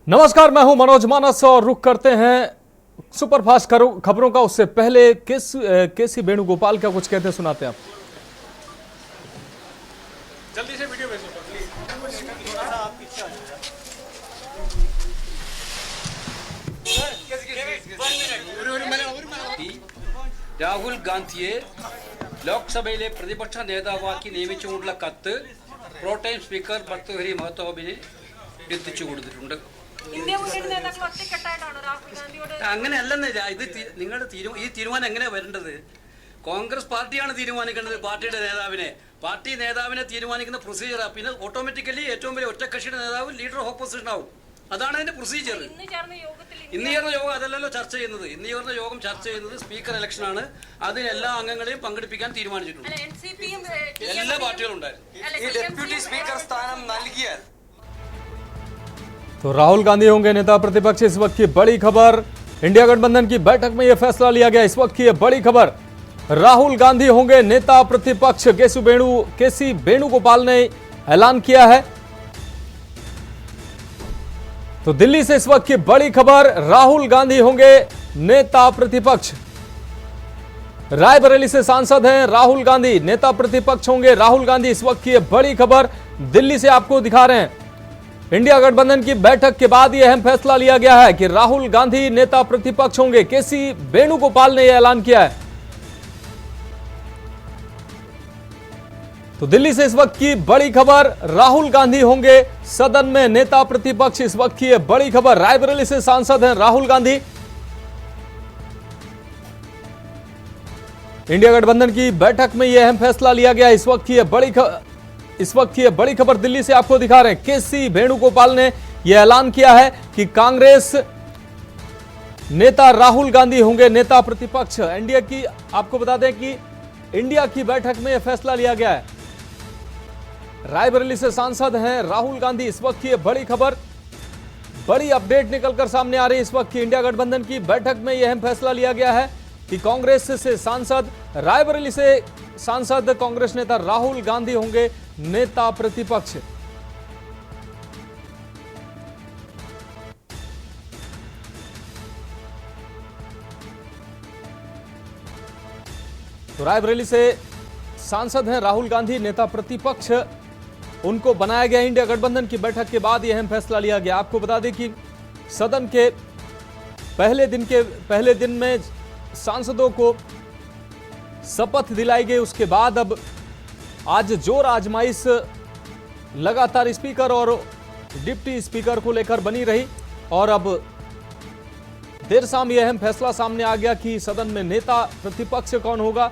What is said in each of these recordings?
नमस्कार, मैं हूं मनोज मानस और रुख करते हैं सुपरफास्ट खबरों का। उससे पहले केसी वेणुगोपाल क्या कुछ कहते सुनाते हैं आप। जल्दी से वीडियो भेजो प्लीज। രാഹുൽ ഗാന്ധിയെ ലോക്സഭയിലെ പ്രതിപക്ഷ നേതാവാക്കി നിയമിച്ചുകൊണ്ടുള്ള കത്ത് പ്രോടൈം സ്പീക്കർ ഭർത്തൃഹരി മഹ്താബിന് എത്തിച്ചു കൊടുത്തിട്ടുണ്ട്. അങ്ങനെയല്ലെന്ന് ഇത് നിങ്ങളുടെ ഈ തീരുമാനം എങ്ങനെയാണ് വരേണ്ടത്? കോൺഗ്രസ് പാർട്ടിയാണ് തീരുമാനിക്കേണ്ടത് പാർട്ടി നേതാവിനെ തീരുമാനിക്കുന്ന പ്രൊസീജിയറാണ്. പിന്നെ ഓട്ടോമാറ്റിക്കലി ഏറ്റവും വലിയ ഒറ്റക്കക്ഷിയുടെ നേതാവ് ലീഡർ ഓഫ് ഓപ്പോസിഷൻ ആവും. അതാണ് അതിന്റെ പ്രൊസീജിയർ. ഇന്ന് ചേർന്ന യോഗം അതല്ലല്ലോ ചർച്ച ചെയ്യുന്നത്. ഇന്ന് ചേർന്ന യോഗം ചർച്ച ചെയ്യുന്നത് സ്പീക്കർ ഇലക്ഷനാണ്. അതിന് എല്ലാ അംഗങ്ങളെയും പങ്കെടുപ്പിക്കാൻ തീരുമാനിച്ചിട്ടുണ്ട്. എല്ലാ പാർട്ടികളും ഉണ്ടായിരുന്നു. ഡെപ്യൂട്ടി സ്പീക്കർ സ്ഥാനം നൽകിയാൽ तो राहुल गांधी होंगे नेता प्रतिपक्ष। इस वक्त की बड़ी खबर, इंडिया गठबंधन की बैठक में यह फैसला लिया गया। इस वक्त की यह बड़ी खबर, राहुल गांधी होंगे नेता प्रतिपक्ष। केसी वेणुगोपाल ने ऐलान किया है। तो दिल्ली से इस वक्त की बड़ी खबर, राहुल गांधी होंगे नेता प्रतिपक्ष। रायबरेली से सांसद हैं राहुल गांधी, नेता प्रतिपक्ष होंगे राहुल गांधी। इस वक्त की यह बड़ी खबर दिल्ली से आपको दिखा रहे हैं। इंडिया गठबंधन की बैठक के बाद यह अहम फैसला लिया गया है कि राहुल गांधी नेता प्रतिपक्ष होंगे। केसी वेणुगोपाल ने यह ऐलान किया है। तो दिल्ली से इस वक्त की बड़ी खबर, राहुल गांधी होंगे सदन में नेता प्रतिपक्ष। इस वक्त की यह बड़ी खबर, रायबरेली से सांसद हैं राहुल गांधी। इंडिया गठबंधन की बैठक में यह अहम फैसला लिया गया। इस वक्त की यह बड़ी खबर दिल्ली से आपको दिखा रहे हैं। केसी वेणुगोपाल ने यह ऐलान किया है कि कांग्रेस नेता राहुल गांधी होंगे नेता प्रतिपक्ष। इंडिया की आपको बता दें कि इंडिया की बैठक में यह फैसला लिया गया है। रायबरेली से सांसद हैं राहुल गांधी। इस वक्त की यह बड़ी खबर, बड़ी अपडेट निकलकर सामने आ रही है। इस वक्त की इंडिया गठबंधन की बैठक में यह अहम फैसला लिया गया है कि कांग्रेस से सांसद, रायबरेली से सांसद कांग्रेस नेता राहुल गांधी होंगे नेता प्रतिपक्ष। तो रायबरेली से सांसद हैं राहुल गांधी नेता प्रतिपक्ष, उनको बनाया गया। इंडिया गठबंधन की बैठक के बाद यह अहम फैसला लिया गया। आपको बता दें कि सदन के पहले दिन में सांसदों को शपथ दिलाई गई। उसके बाद अब आज जोर आजमाइश लगातार स्पीकर और डिप्टी स्पीकर को लेकर बनी रही और अब देर शाम यह अहम फैसला सामने आ गया कि सदन में नेता प्रतिपक्ष कौन होगा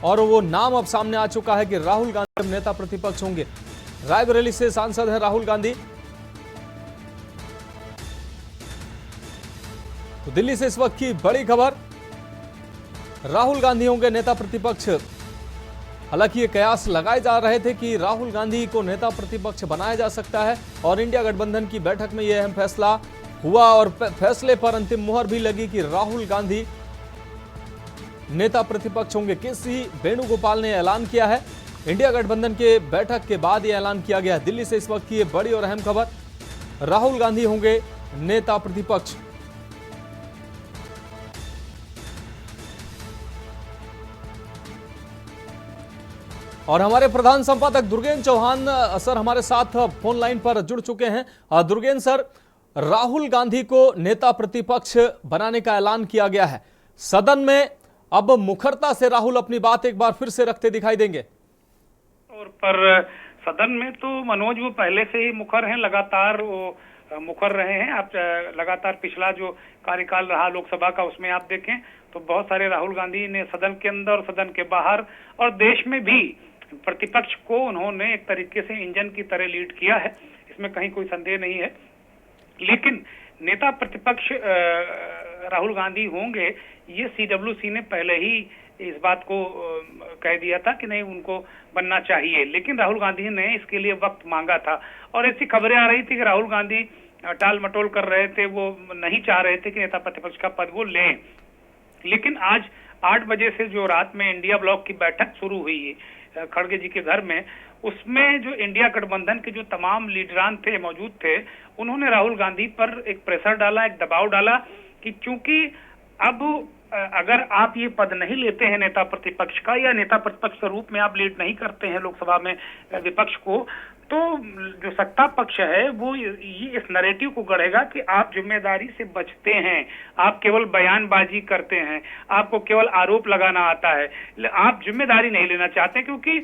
और वो नाम अब सामने आ चुका है कि राहुल गांधी नेता प्रतिपक्ष होंगे। रायबरेली से सांसद है राहुल गांधी। तो दिल्ली से इस वक्त की बड़ी खबर, राहुल गांधी होंगे नेता प्रतिपक्ष। हालांकि ये कयास लगाए जा रहे थे कि राहुल गांधी को नेता प्रतिपक्ष बनाया जा सकता है और इंडिया गठबंधन की बैठक में यह अहम फैसला हुआ और फैसले पर अंतिम मुहर भी लगी कि राहुल गांधी नेता प्रतिपक्ष होंगे। केसी वेणुगोपाल ने ऐलान किया है। इंडिया गठबंधन के बैठक के बाद यह ऐलान किया गया। दिल्ली से इस वक्त की यह बड़ी और अहम खबर, राहुल गांधी होंगे नेता प्रतिपक्ष। और हमारे प्रधान संपादक दुर्गेन चौहान सर हमारे साथ फोन लाइन पर जुड़ चुके हैं। दुर्गेन सर, राहुल गांधी को नेता प्रतिपक्ष बनाने का ऐलान किया गया है। सदन में अब मुखरता से राहुल अपनी बात एक बार फिर से रखते दिखाई देंगे। और पर सदन में तो मनोज वो पहले से ही मुखर हैं, लगातार वो मुखर रहे हैं। आप लगातार पिछला जो कार्यकाल रहा लोकसभा का उसमें आप देखें तो बहुत सारे राहुल गांधी ने सदन के अंदर और सदन के बाहर और देश में भी प्रतिपक्ष को उन्होंने एक तरीके से इंजन की तरह लीड किया है, इसमें कहीं कोई संदेह नहीं है। लेकिन नेता प्रतिपक्ष राहुल गांधी होंगे, ये सीडब्ल्यूसी ने पहले ही इस बात को कह दिया था कि नहीं उनको बनना चाहिए, लेकिन राहुल गांधी ने इसके लिए वक्त मांगा था और ऐसी खबरें आ रही थी कि राहुल गांधी टाल मटोल कर रहे थे, वो नहीं चाह रहे थे कि नेता प्रतिपक्ष का पद वो लें। लेकिन आज 8 बजे से जो रात में इंडिया ब्लॉक की बैठक शुरू हुई है, खड़गे जी के घर में, उसमें जो इंडिया गठबंधन के जो तमाम लीडरान थे मौजूद थे, उन्होंने राहुल गांधी पर एक प्रेशर डाला, एक दबाव डाला कि चूंकि अब अगर आप ये पद नहीं लेते हैं नेता प्रतिपक्ष का, या नेता प्रतिपक्ष के रूप में आप लीड नहीं करते हैं लोकसभा में विपक्ष को, तो जो सत्ता पक्ष है वो ये इस नैरेटिव को गढ़ेगा कि आप जिम्मेदारी से बचते हैं, आप केवल बयानबाजी करते हैं, आपको केवल आरोप लगाना आता है, आप जिम्मेदारी नहीं लेना चाहते। क्योंकि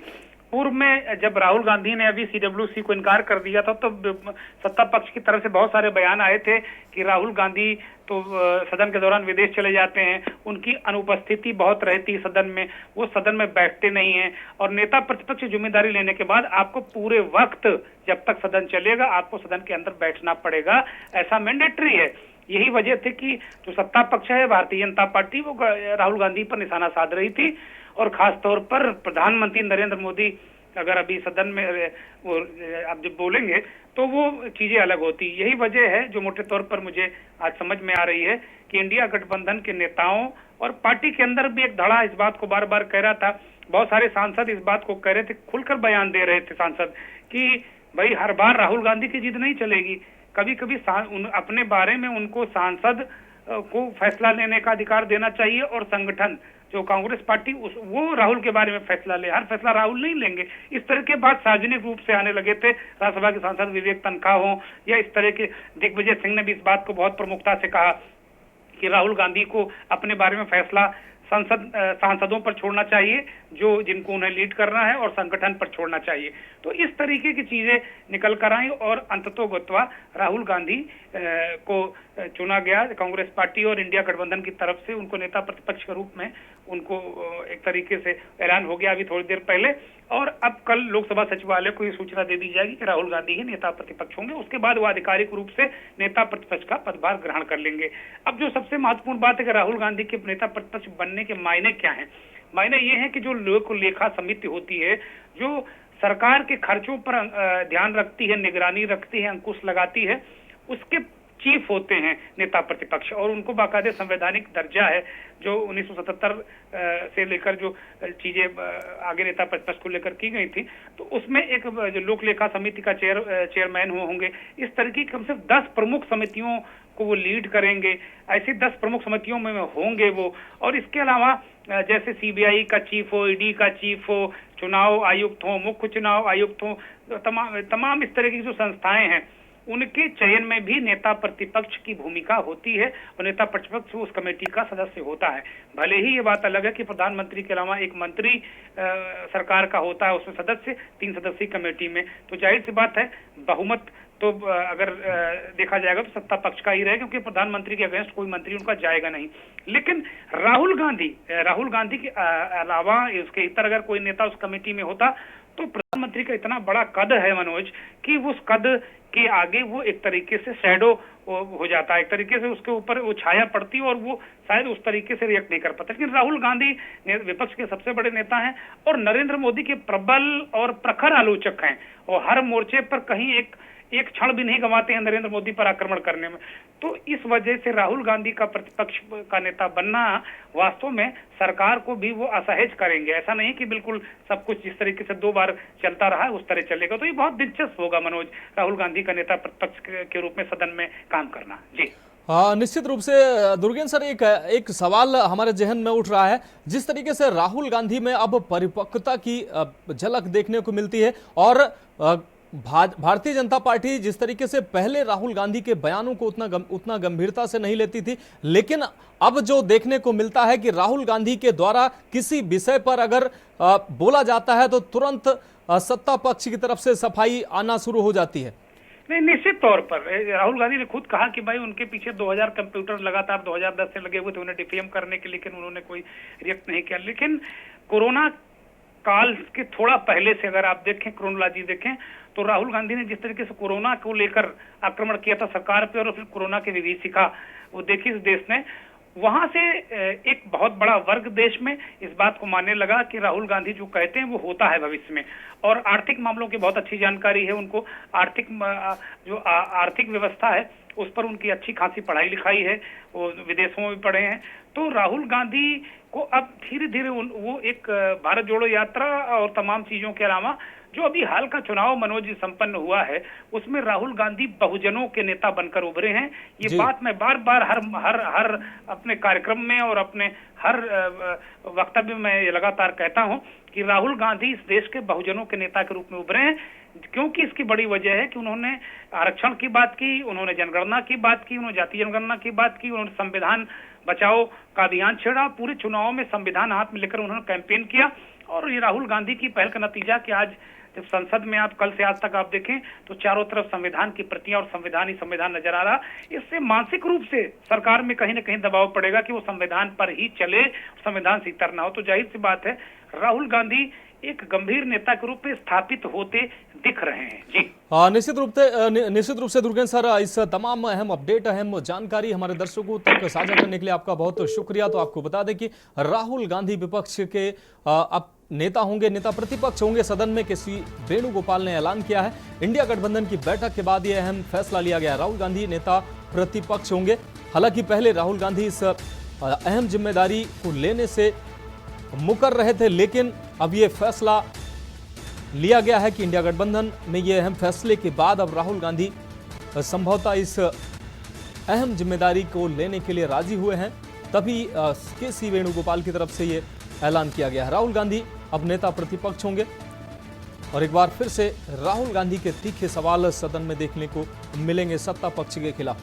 पूर्व में जब राहुल गांधी ने अभी CWC को इनकार कर दिया था, तो सत्ता पक्ष की तरफ से बहुत सारे बयान आए थे कि राहुल गांधी तो सदन के दौरान विदेश चले जाते हैं, उनकी अनुपस्थिति बहुत रहती है सदन में, वो सदन में बैठते नहीं हैं, और नेता प्रतिपक्ष जिम्मेदारी लेने के बाद आपको पूरे वक्त जब तक सदन चलेगा आपको सदन के अंदर बैठना पड़ेगा, ऐसा मैंडेटरी है। यही वजह थी कि जो सत्ता पक्ष है भारतीय जनता पार्टी, वो राहुल गांधी पर निशाना साध रही थी, और खास तौर पर प्रधानमंत्री नरेंद्र मोदी अगर अभी सदन में वो आप जब बोलेंगे तो वो चीजें अलग होती। यही वजह है जो मोटे तौर पर मुझे आज समझ में आ रही है कि इंडिया गठबंधन के नेताओं और पार्टी के अंदर भी एक धड़ा इस बात को बार बार कह रहा था, बहुत सारे सांसद इस बात को कह रहे थे, खुलकर बयान दे रहे थे सांसद कि भाई हर बार राहुल गांधी की जिद नहीं चलेगी, कभी कभी अपने बारे में उनको सांसद को फैसला लेने का अधिकार देना चाहिए, और संगठन जो कांग्रेस पार्टी वो राहुल के बारे में फैसला ले, हर फैसला राहुल नहीं लेंगे। इस तरह के बात सार्वजनिक रूप से आने लगे थे। राज्यसभा के सांसद विवेक तनखा हो या इस तरह के दिग्विजय सिंह ने भी इस बात को बहुत प्रमुखता से कहा कि राहुल गांधी को अपने बारे में फैसला सांसदों पर छोड़ना चाहिए जो जिनको उन्हें लीड करना है, और संगठन पर छोड़ना चाहिए। तो इस तरीके की चीजें निकल कर आई, और अंततोगत्वा राहुल गांधी को चुना गया कांग्रेस पार्टी और इंडिया गठबंधन की तरफ से, उनको नेता प्रतिपक्ष के रूप में उनको एक तरीके से ऐलान हो गया अभी थोड़ी देर पहले, और अब कल लोकसभा सचिवालय को ये सूचना दे दी जाएगी कि राहुल गांधी ही नेता प्रतिपक्ष होंगे। उसके बाद वो आधिकारिक रूप से नेता प्रतिपक्ष का पदभार ग्रहण कर लेंगे। अब जो सबसे महत्वपूर्ण बात है कि राहुल गांधी के नेता प्रतिपक्ष बनने के मायने क्या हैं? मायने ये है कि जो लोक लेखा समिति होती है, जो सरकार के खर्चों पर ध्यान रखती है, निगरानी रखती है, अंकुश लगाती है, उसके चीफ होते हैं नेता प्रतिपक्ष, और उनको बाकायदे संवैधानिक दर्जा है जो 1977 से लेकर जो चीजें आगे नेता प्रतिपक्ष को लेकर की गई थी। तो उसमें एक जो लोक लेखा समिति का चेयरमैन होंगे, इस तरीके की कम से 10 प्रमुख समितियों को वो लीड करेंगे, ऐसी 10 प्रमुख समितियों में होंगे वो। और इसके अलावा जैसे CBI का चीफ हो, ED का चीफ हो, चुनाव आयुक्त हो, मुख्य चुनाव आयुक्त हो, तमाम इस तरह की जो संस्थाएं हैं उनके चयन में भी नेता प्रतिपक्ष की भूमिका होती है, और नेता प्रतिपक्ष उस कमेटी का सदस्य होता है। भले ही ये बात अलग है कि प्रधानमंत्री के अलावा एक मंत्री सरकार का होता है, उसमें सदस्य 3 सदस्यीय कमेटी में, तो जाहिर सी बात है बहुमत तो अगर देखा जाएगा तो सत्ता पक्ष का ही रहेगा, क्योंकि प्रधानमंत्री के अगेंस्ट कोई मंत्री उनका जाएगा नहीं। लेकिन राहुल गांधी के अलावा उसके इतर अगर कोई नेता उस कमेटी में होता तो प्रधानमंत्री का इतना बड़ा कद है मनोज कि उस कद के आगे वो एक तरीके से शैडो हो जाता है, एक तरीके से उसके ऊपर वो छाया पड़ती है और वो शायद उस तरीके से रिएक्ट नहीं कर पाता। लेकिन राहुल गांधी विपक्ष के सबसे बड़े नेता हैं और नरेंद्र मोदी के प्रबल और प्रखर आलोचक हैं, और हर मोर्चे पर कहीं एक क्षण भी नहीं गंवाते हैं नरेंद्र मोदी पर आक्रमण करने में। तो इस वजह से राहुल गांधी का प्रतिपक्ष का नेता बनना वास्तव में सरकार को भी वो असहज करेंगे। ऐसा नहीं कि बिल्कुल सब कुछ जिस तरीके से 2 बार चलता रहा है उस तरह चलेगा। तो ये बहुत दिलचस्प होगा मनोज, राहुल गांधी का नेता प्रतिपक्ष के रूप में सदन में काम करना। जी निश्चित रूप से दुर्गेन सर, एक सवाल हमारे जहन में उठ रहा है, जिस तरीके से राहुल गांधी में अब परिपक्वता की झलक देखने को मिलती है, और भारतीय जनता पार्टी जिस तरीके से पहले राहुल गांधी के बयानों को उतना गंभीरता से नहीं लेती थी, लेकिन अब जो देखने को मिलता है कि राहुल गांधी के द्वारा किसी विषय पर अगर बोला जाता है तो तुरंत सत्ता पक्ष की तरफ से सफाई आना शुरू हो जाती है। नहीं, निश्चित तौर पर राहुल गांधी ने खुद कहा कि भाई उनके पीछे 2000 कंप्यूटर लगातार 2010 से लगे हुए थे उन्हें डिफेम करने के, लेकिन उन्होंने कोई रिएक्ट नहीं किया। लेकिन कोरोना काल के थोड़ा पहले से अगर आप देखें, क्रोनोलॉजी देखें, तो राहुल गांधी ने जिस तरीके से कोरोना को लेकर आक्रमण किया था सरकार पे, और फिर कोरोना की विभीषिका वो देखी इस देश ने, वहां से एक बहुत बड़ा वर्ग देश में इस बात को मानने लगा कि राहुल गांधी जो कहते हैं वो होता है भविष्य में। और आर्थिक मामलों की बहुत अच्छी जानकारी है उनको, आर्थिक व्यवस्था है उस पर उनकी अच्छी खासी पढ़ाई लिखाई है, वो विदेशों में पढ़े हैं। तो राहुल गांधी को अब धीरे धीरे वो एक भारत जोड़ो यात्रा और तमाम चीजों के अलावा जो अभी हाल का चुनाव मनोज जी संपन्न हुआ है, उसमें राहुल गांधी बहुजनों के नेता बनकर उभरे हैं। ये बात मैं बार बार हर अपने कार्यक्रम में और अपने हर वक्तव्य में ये लगातार कहता हूं कि राहुल गांधी इस देश के बहुजनों के नेता के रूप में उभरे हैं, क्योंकि इसकी बड़ी वजह है कि उन्होंने आरक्षण की बात की, उन्होंने जनगणना की बात की, उन्होंने जातीय जनगणना की बात की, उन्होंने संविधान बचाओ का अभियान छेड़ा, पूरे चुनाव में संविधान हाथ में लेकर उन्होंने कैंपेन किया। और ये राहुल गांधी की पहल का नतीजा कि आज जब संसद में आप कल से आज तक आप देखें तो चारों तरफ संविधान की प्रतियां और संविधान ही संविधान नजर आ रहा। इससे मानसिक रूप से सरकार में कहीं न कहीं दबाव पड़ेगा कि वो संविधान पर ही चले, संविधान से इतर ना हो। तो जाहिर सी बात है राहुल गांधी एक गंभीर नेता के रूप में स्थापित होते दिख रहे हैं। जी निश्चित रूप से दुर्गेन सर, इस तमाम अहम अपडेट, अहम जानकारी हमारे दर्शकों तक साझा करने के लिए आपका बहुत शुक्रिया। तो आपको बता दें कि राहुल गांधी विपक्ष के अब नेता होंगे, नेता प्रतिपक्ष होंगे सदन में। केसी वेणुगोपाल ने ऐलान किया है, इंडिया गठबंधन की बैठक के बाद यह अहम फैसला लिया गया। राहुल गांधी नेता प्रतिपक्ष होंगे। हालांकि पहले राहुल गांधी इस अहम जिम्मेदारी को लेने से मुकर रहे थे, लेकिन अब यह फैसला लिया गया है कि इंडिया गठबंधन में यह अहम फैसले के बाद अब राहुल गांधी संभवतः इस अहम जिम्मेदारी को लेने के लिए राजी हुए हैं। तभी केसी वेणुगोपाल की तरफ से ये ऐलान किया गया है। राहुल गांधी अब नेता प्रतिपक्ष होंगे और एक बार फिर से राहुल गांधी के तीखे सवाल सदन में देखने को मिलेंगे सत्ता पक्ष के खिलाफ।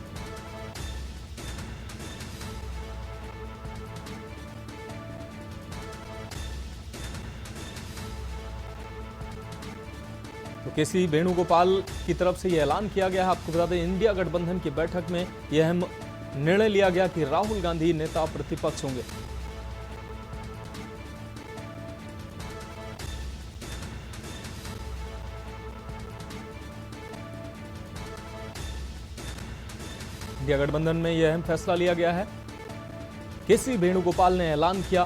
तो केसी वेणुगोपाल की तरफ से यह ऐलान किया गया है। आपको बता दें, इंडिया गठबंधन की बैठक में यह अहम निर्णय लिया गया कि राहुल गांधी नेता प्रतिपक्ष होंगे। इंडिया गठबंधन में यह अहम फैसला लिया गया है। केसी वेणुगोपाल ने ऐलान किया,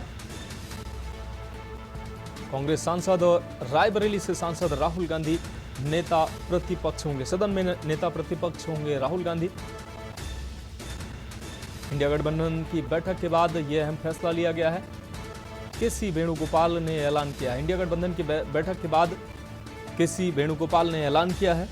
कांग्रेस सांसद और रायबरेली से सांसद राहुल गांधी नेता प्रतिपक्ष होंगे। सदन में नेता प्रतिपक्ष होंगे राहुल गांधी। इंडिया गठबंधन की बैठक के बाद यह अहम फैसला लिया गया है। केसी वेणुगोपाल ने ऐलान किया है। इंडिया गठबंधन की बैठक के बाद केसी वेणुगोपाल ने ऐलान किया है